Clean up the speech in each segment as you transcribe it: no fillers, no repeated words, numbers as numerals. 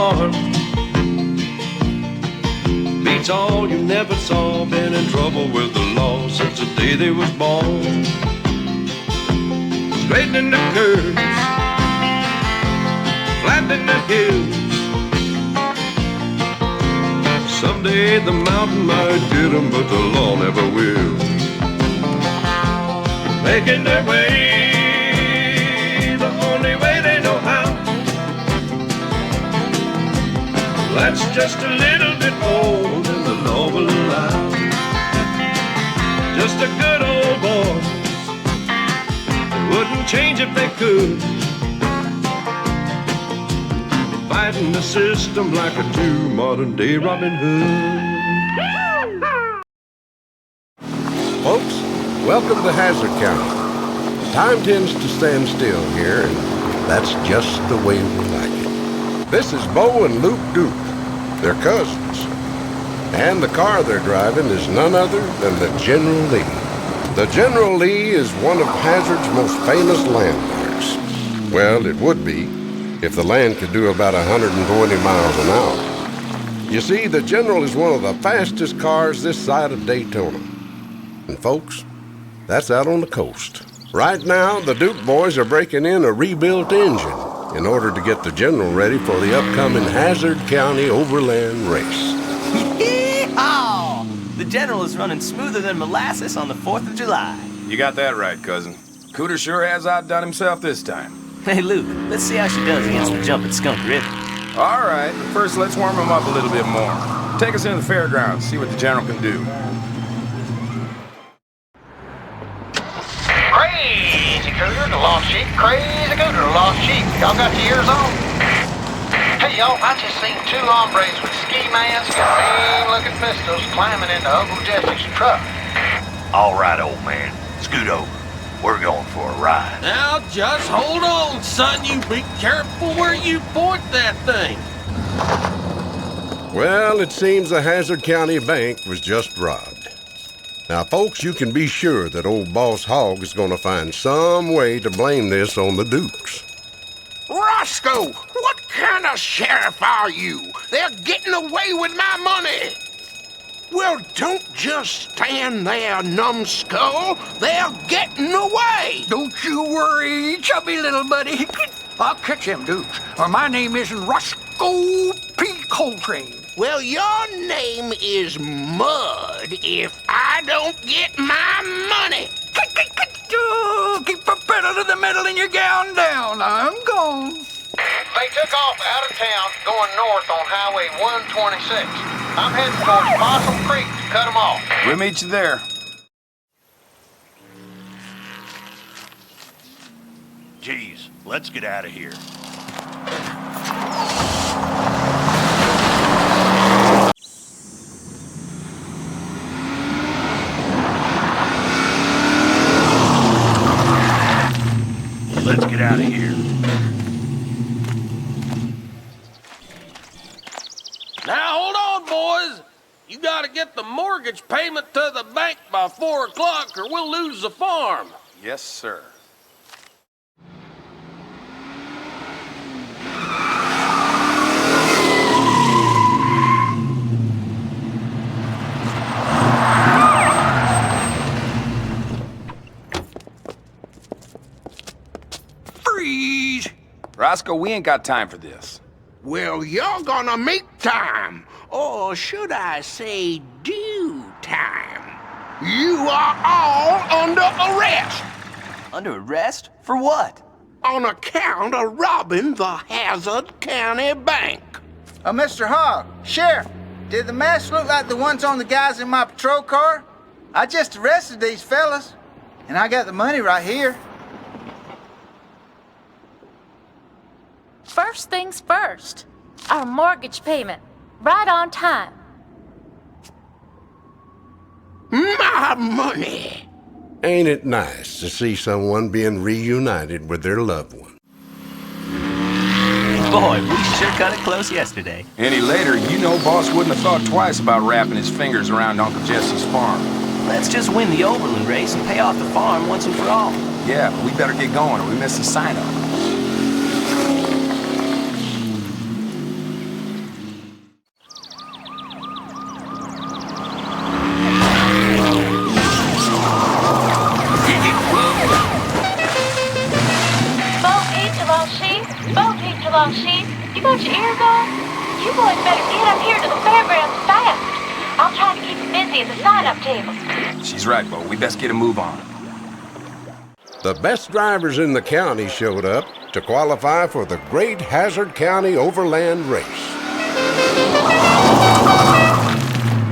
farm. Beats all you never saw. Been in trouble with the law since the day they was born. Straightening the curves, flattening the hills. Someday the mountain might get 'em, but the law never will. Making their way the only way they know how. That's just a little bit more than the law will allow. Just a good old boy, they wouldn't change if they could. Fighting the system like a true modern-day Robin Hood. Folks, welcome to Hazzard County. Time tends to stand still here, and that's just the way we like it. This is Bo and Luke Duke. They're cousins. And the car they're driving is none other than the General Lee. The General Lee is one of Hazzard's most famous landmarks. Well, it would be if the land could do about 120 miles an hour. You see, the General is one of the fastest cars this side of Daytona. And folks, that's out on the coast. Right now, the Duke boys are breaking in a rebuilt engine in order to get the General ready for the upcoming Hazzard County Overland Race. Yee-haw! The General is running smoother than molasses on the 4th of July. You got that right, cousin. Cooter sure has outdone himself this time. Hey, Luke, let's see how she does against the jumping Skunk River. All right, but first let's warm him up a little bit more. Take us into the fairgrounds, see what the General can do. Crazy Cooter, the lost sheep. Crazy Cooter, the lost sheep. Y'all got your ears on? Hey, y'all, I just seen two hombres with ski masks and mean-looking pistols climbing into Uncle Jesse's truck. All right, old man. Scoot over. We're going for a ride. Now, just hold on, son. You be careful where you point that thing. Well, it seems the Hazzard County Bank was just robbed. Now, folks, you can be sure that old Boss Hogg is going to find some way to blame this on the Dukes. Roscoe, what kind of sheriff are you? They're getting away with my money. Well, don't just stand there, numbskull. They're getting away. Don't you worry, chubby little buddy. I'll catch them Dukes, or my name isn't Roscoe P. Coltrane. Well, your name is Mud if I don't get my money. Keep the pedal to the metal in your gown down. I'm gone. They took off out of town going north on Highway 126. I'm heading towards Possum Creek to cut them off. We'll meet you there. Geez, let's get out of here. Let's get out of here. Now, hold on, boys. You gotta get the mortgage payment to the bank by 4 o'clock or we'll lose the farm. Yes, sir. Freeze! Roscoe, we ain't got time for this. Well, you're gonna make time. Or should I say due time. You are all under arrest. Under arrest? For what? On account of robbing the Hazzard County Bank. Mr. Hogg, Sheriff, did the masks look like the ones on the guys in my patrol car? I just arrested these fellas, and I got the money right here. First things first, our mortgage payment, right on time. My money! Ain't it nice to see someone being reunited with their loved one? Boy, we sure cut it close yesterday. Any later, you know Boss wouldn't have thought twice about wrapping his fingers around Uncle Jesse's farm. Let's just win the Overland race and pay off the farm once and for all. Yeah, but we better get going or we miss the sign-up. boys better get up here to the fairgrounds fast. I'll try to keep them busy at the sign-up tables. She's right, Bo. We best get a move on. The best drivers in the county showed up to qualify for the Great Hazzard County Overland Race.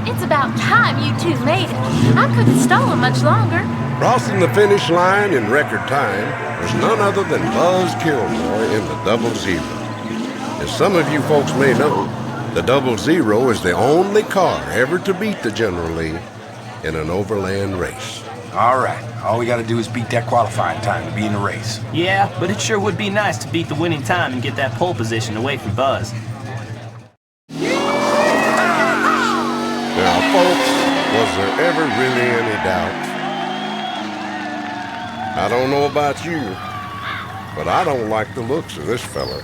It's about time you two made it. I couldn't stall them much longer. Crossing the finish line in record time was none other than Buzz Kilmore in the Double Zero. As some of you folks may know, the Double Zero is the only car ever to beat the General Lee in an overland race. All right. All we gotta do is beat that qualifying time to be in the race. Yeah, but it sure would be nice to beat the winning time and get that pole position away from Buzz. Now, folks, was there ever really any doubt? I don't know about you, but I don't like the looks of this fella.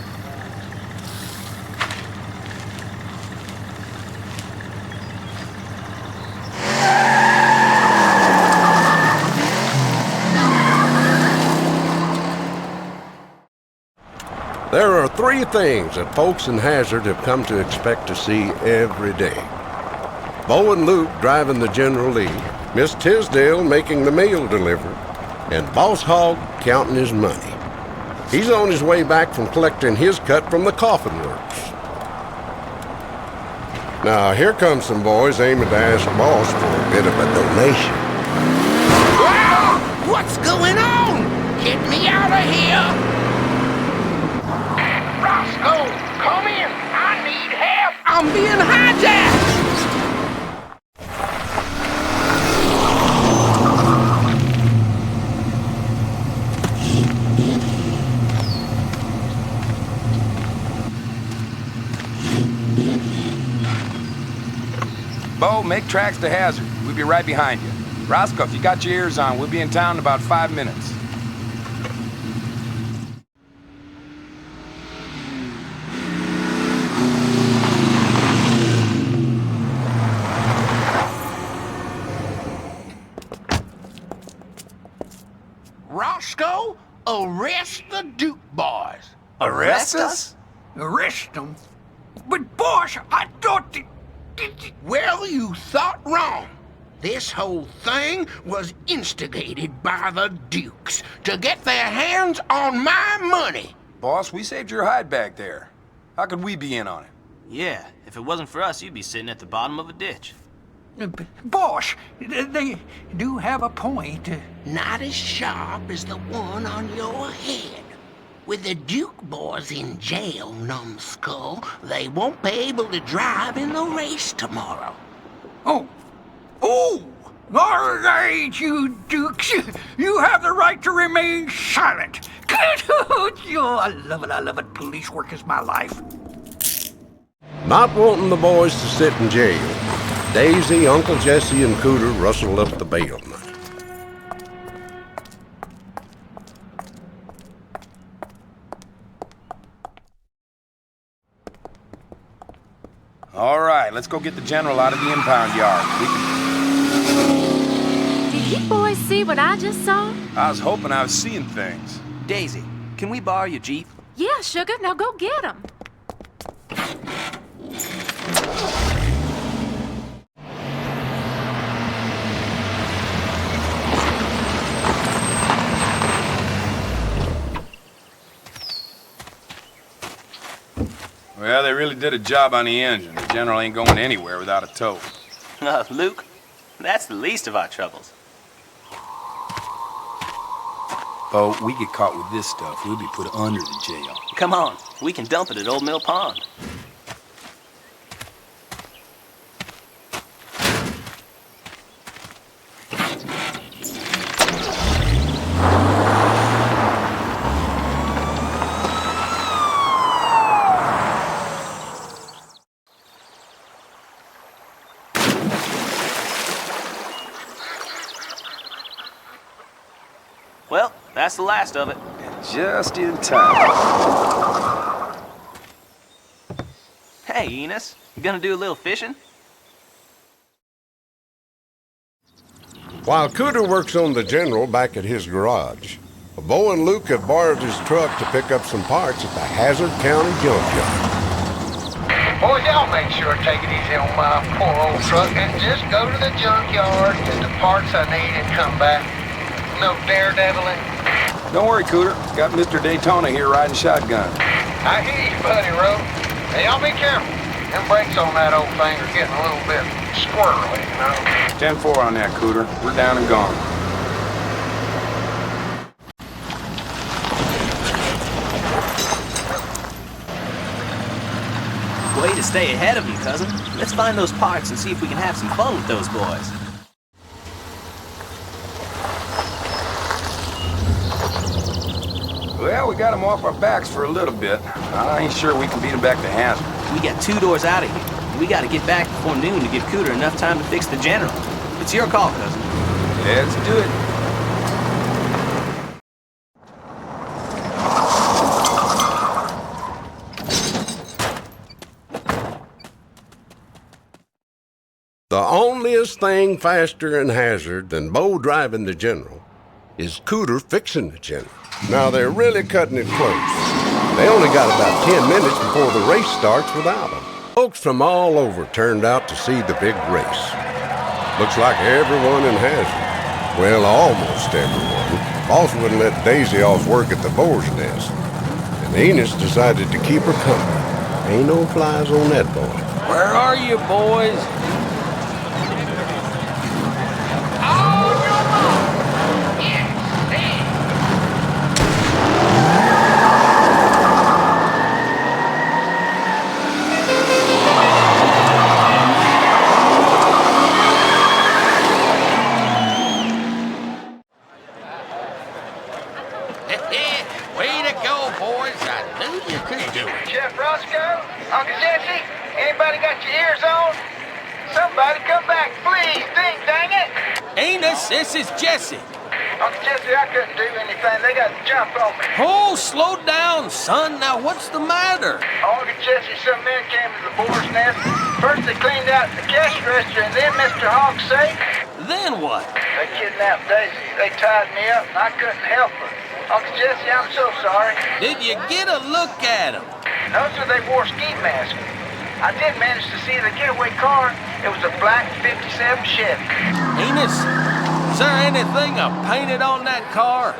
There are three things that folks in Hazzard have come to expect to see every day. Bo and Luke driving the General Lee, Miss Tisdale making the mail delivered, and Boss Hogg counting his money. He's on his way back from collecting his cut from the coffin works. Now, here come some boys aiming to ask Boss for a bit of a donation. Well, what's going on? Get me out of here! Roscoe, come in! I need help! I'm being hijacked! Bo, make tracks to Hazzard. We'll be right behind you. Roscoe, if you got your ears on, we'll be in town in about 5 minutes. Roscoe, arrest the Duke boys. Arrest us? Arrest them? But, boss, I thought that... Well, you thought wrong. This whole thing was instigated by the Dukes to get their hands on my money. Boss, we saved your hide back there. How could we be in on it? Yeah, if it wasn't for us, you'd be sitting at the bottom of a ditch. Boss, they do have a point. Not as sharp as the one on your head. With the Duke boys in jail, numbskull, they won't be able to drive in the race tomorrow. Oh! All right, you Dukes. You have the right to remain silent. Oh, I love it. Police work is my life. Not wanting the boys to sit in jail, Daisy, Uncle Jesse, and Cooter rustled up the bail money. All right, let's go get the General out of the impound yard. Did you boys see what I just saw? I was hoping I was seeing things. Daisy, can we borrow your Jeep? Yeah, sugar. Now go get them. Well, they really did a job on the engine. The General ain't going anywhere without a tow. Luke, that's the least of our troubles. Oh, we get caught with this stuff, we'll be put under the jail. Come on, we can dump it at Old Mill Pond. Well, that's the last of it. Just in time. Hey, Enos, you gonna do a little fishing? While Cooter works on the General back at his garage, Bo and Luke have borrowed his truck to pick up some parts at the Hazzard County Junkyard. Boys, y'all make sure to take it easy on my poor old truck and just go to the junkyard, get the parts I need, and come back. No daredeviling. Don't worry, Cooter. Got Mr. Daytona here riding shotgun. I hear you, buddy, Rope. Hey, y'all be careful. Them brakes on that old thing are getting a little bit squirrely, you know? 10-4 on that, Cooter. We're down and gone. Way to stay ahead of them, cousin. Let's find those parts and see if we can have some fun with those boys. Well, we got them off our backs for a little bit. I ain't sure we can beat them back to Hazzard. We got 2 doors out of here. We gotta get back before noon to give Cooter enough time to fix the general. It's your call, cousin. Let's do it. The onlyest thing faster in Hazzard than Bo driving the General is Cooter fixing the General. Now they're really cutting it close. They only got about 10 minutes before the race starts without them. Folks from all over turned out to see the big race. Looks like everyone in Hazzard, well, almost everyone. Boss wouldn't let Daisy off work at the boar's nest. And Enos decided to keep her company. Ain't no flies on that boy. Where are you, boys? Way to go, boys. I knew you could do it. Chef Roscoe, Uncle Jesse, anybody got your ears on? Somebody come back, please, dang it! Enos, this is Jesse. Uncle Jesse, I couldn't do anything. They got to jump on me. Oh, slow down, son. Now, what's the matter? Uncle Jesse, some men came to the boar's nest. First they cleaned out the cash register and then Mr. Hawk's safe. Then what? They kidnapped Daisy. They tied me up and I couldn't help her. Uncle Jesse, I'm so sorry. Did you get a look at them? No, sir, they wore ski masks. I did manage to see the getaway car. It was a black 57 Chevy. Enos, is there anything painted on that car?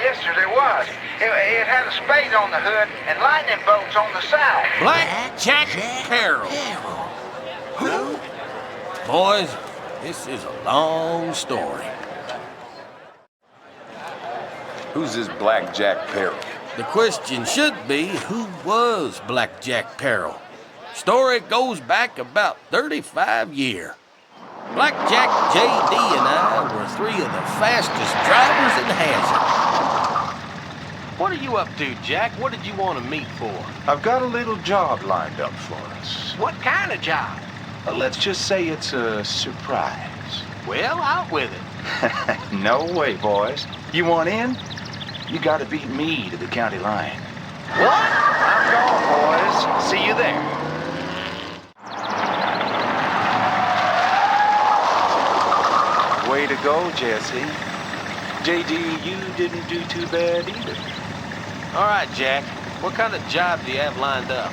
Yes, sir, there was. It had a spade on the hood and lightning bolts on the side. Black Jack Carroll. Who? Boys, this is a long story. Who's this Black Jack Peril? The question should be, who was Black Jack Peril? Story goes back about 35 years. Black Jack, J.D. and I were 3 of the fastest drivers in Hazzard. What are you up to, Jack? What did you want to meet for? I've got a little job lined up for us. What kind of job? Let's just say it's a surprise. Well, out with it. No way, boys. You want in? You gotta beat me to the county line. What? I'm gone, boys. See you there. Way to go, Jesse. J.D., you didn't do too bad either. All right, Jack. What kind of job do you have lined up?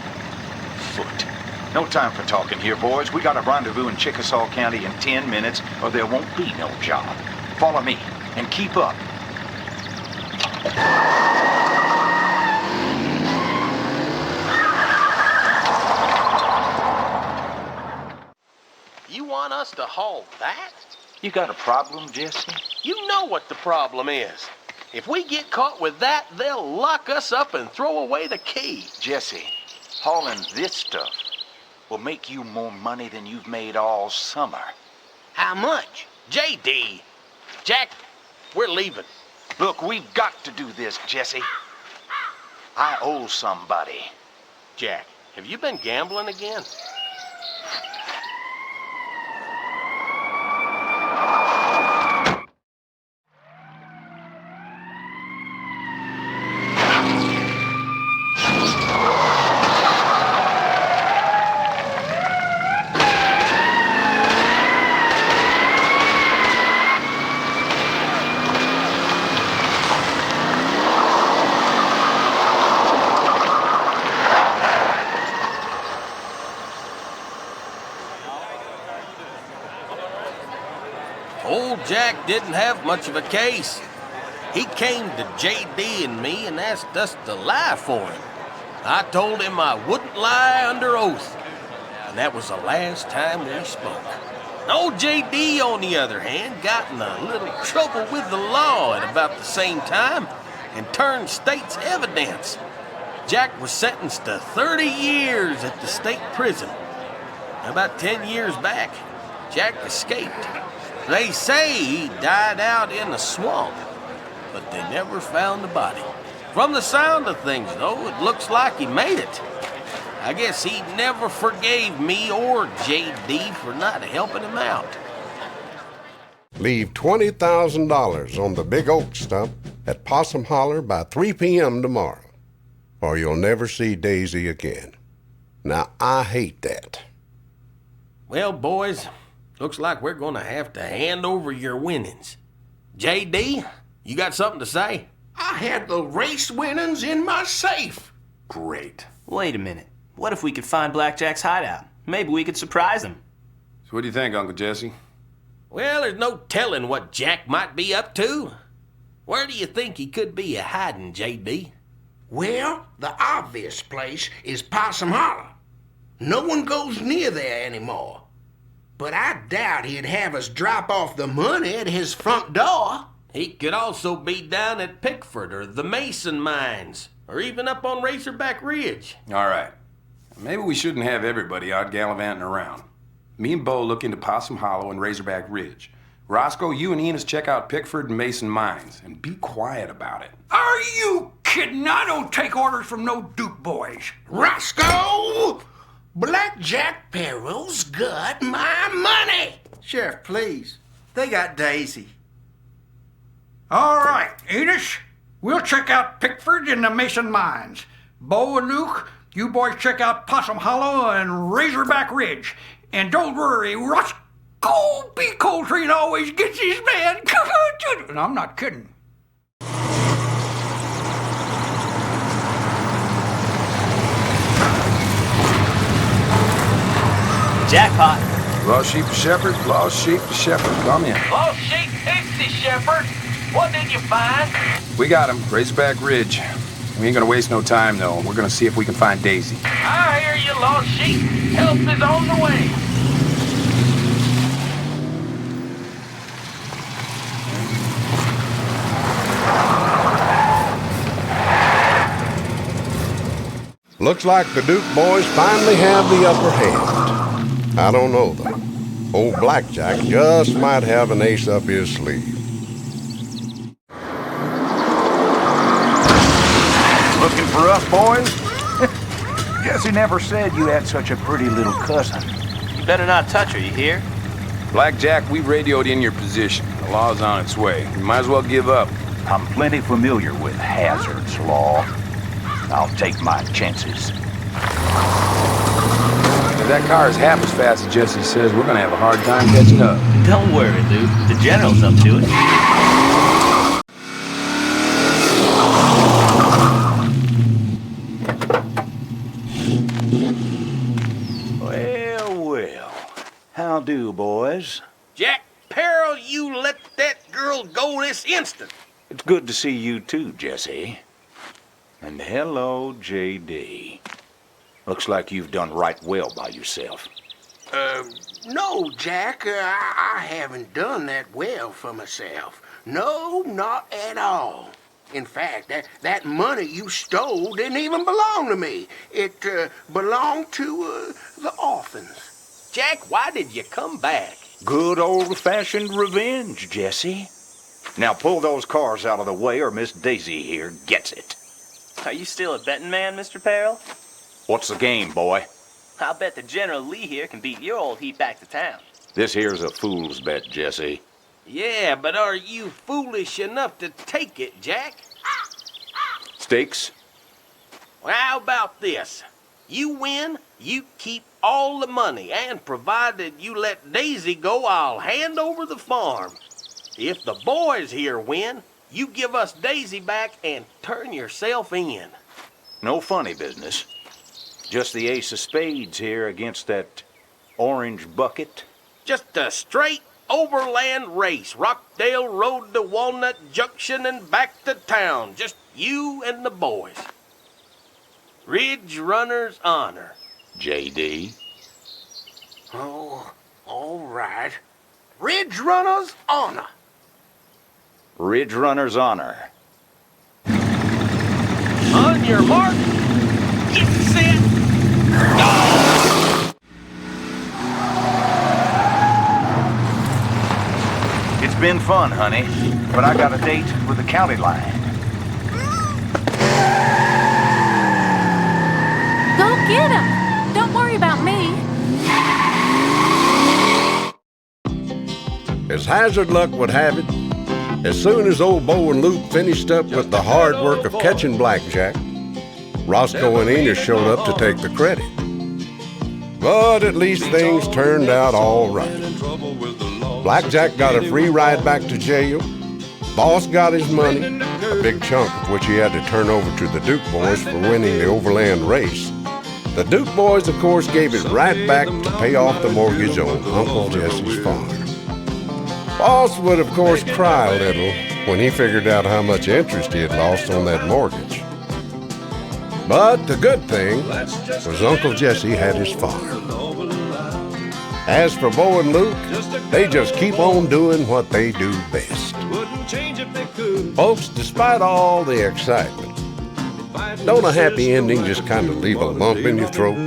Foot. No time for talking here, boys. We got a rendezvous in Chickasaw County in 10 minutes, or there won't be no job. Follow me, and keep up. You want us to haul that? You got a problem, Jesse? You know what the problem is. If we get caught with that, they'll lock us up and throw away the key. Jesse, hauling this stuff will make you more money than you've made all summer. How much? J.D. Jack, we're leaving. Look, we've got to do this, Jesse. I owe somebody. Jack, have you been gambling again? Old Jack didn't have much of a case. He came to J.D. and me and asked us to lie for him. I told him I wouldn't lie under oath, and that was the last time we spoke. Old J.D., on the other hand, got in a little trouble with the law at about the same time and turned state's evidence. Jack was sentenced to 30 years at the state prison. About 10 years back, Jack escaped. They say he died out in the swamp, but they never found the body. From the sound of things, though, it looks like he made it. I guess he never forgave me or J.D. for not helping him out. Leave $20,000 on the big oak stump at Possum Holler by 3 p.m. tomorrow, or you'll never see Daisy again. Now, I hate that. Well, boys, looks like we're gonna have to hand over your winnings. J.D., you got something to say? I had the race winnings in my safe. Great. Wait a minute. What if we could find Blackjack's hideout? Maybe we could surprise him. So what do you think, Uncle Jesse? Well, there's no telling what Jack might be up to. Where do you think he could be hiding, J.D.? Well, the obvious place is Possum Holler. No one goes near there anymore. But I doubt he'd have us drop off the money at his front door. He could also be down at Pickford or the Mason Mines, or even up on Razorback Ridge. All right. Maybe we shouldn't have everybody out gallivanting around. Me and Bo look into Possum Hollow and Razorback Ridge. Roscoe, you and Enos check out Pickford and Mason Mines, and be quiet about it. Are you kidding? I don't take orders from no Duke boys. Roscoe! Blackjack Perril's got my money! Sheriff, please. They got Daisy. All right, Enos, we'll check out Pickford and the Mason Mines. Bo and Luke, you boys check out Possum Hollow and Razorback Ridge. And don't worry, Roscoe B. Coltrane always gets his man. And I'm not kidding. Jackpot. Lost sheep to shepherd, lost sheep to shepherd. Come in. Lost sheep, Dixie Shepherd. What did you find? We got him, Razorback Ridge. We ain't gonna waste no time, though. We're gonna see if we can find Daisy. I hear you, lost sheep. Help is on the way. Looks like the Duke boys finally have the upper hand. I don't know, though. Old Blackjack just might have an ace up his sleeve. Looking for us, boys? Jesse never said you had such a pretty little cousin. You better not touch her, you hear? Blackjack, we radioed in your position. The law's on its way. You might as well give up. I'm plenty familiar with Hazzard's law. I'll take my chances. If that car is half as fast as Jesse says, we're gonna have a hard time catching up. Don't worry, Luke. The General's up to it. Well. How do, boys? Jack Peril, you let that girl go this instant. It's good to see you too, Jesse. And hello, J.D. Looks like you've done right well by yourself. No, Jack, I haven't done that well for myself. No, not at all. In fact, that money you stole didn't even belong to me. It belonged to the orphans. Jack, why did you come back? Good old-fashioned revenge, Jesse. Now pull those cars out of the way or Miss Daisy here gets it. Are you still a betting man, Mr. Peril? What's the game, boy? I'll bet the General Lee here can beat your old heap back to town. This here's a fool's bet, Jesse. Yeah, but are you foolish enough to take it, Jack? Stakes? Well, how about this? You win, you keep all the money, and provided you let Daisy go, I'll hand over the farm. If the boys here win, you give us Daisy back and turn yourself in. No funny business. Just the ace of spades here against that orange bucket. Just a straight overland race. Rockdale Road to Walnut Junction and back to town. Just you and the boys. Ridge Runner's Honor. JD. Oh, all right. Ridge Runner's Honor. Ridge Runner's Honor. On your mark, get set, go! It's been fun, honey, but I got a date with the county line. Go get him! Don't worry about me. As Hazzard luck would have it, as soon as old Bo and Luke finished up with the hard work of catching Blackjack, Roscoe and Enos showed up to take the credit. But at least things turned out all right. Blackjack got a free ride back to jail. Boss got his money, a big chunk of which he had to turn over to the Duke boys for winning the overland race. The Duke boys, of course, gave it right back to pay off the mortgage on Uncle Jesse's farm. Boss would, of course, cry a little when he figured out how much interest he had lost on that mortgage. But the good thing was Uncle Jesse had his farm. As for Bo and Luke, they just keep on doing what they do best. Folks, despite all the excitement, don't a happy ending just kind of leave a lump in your throat?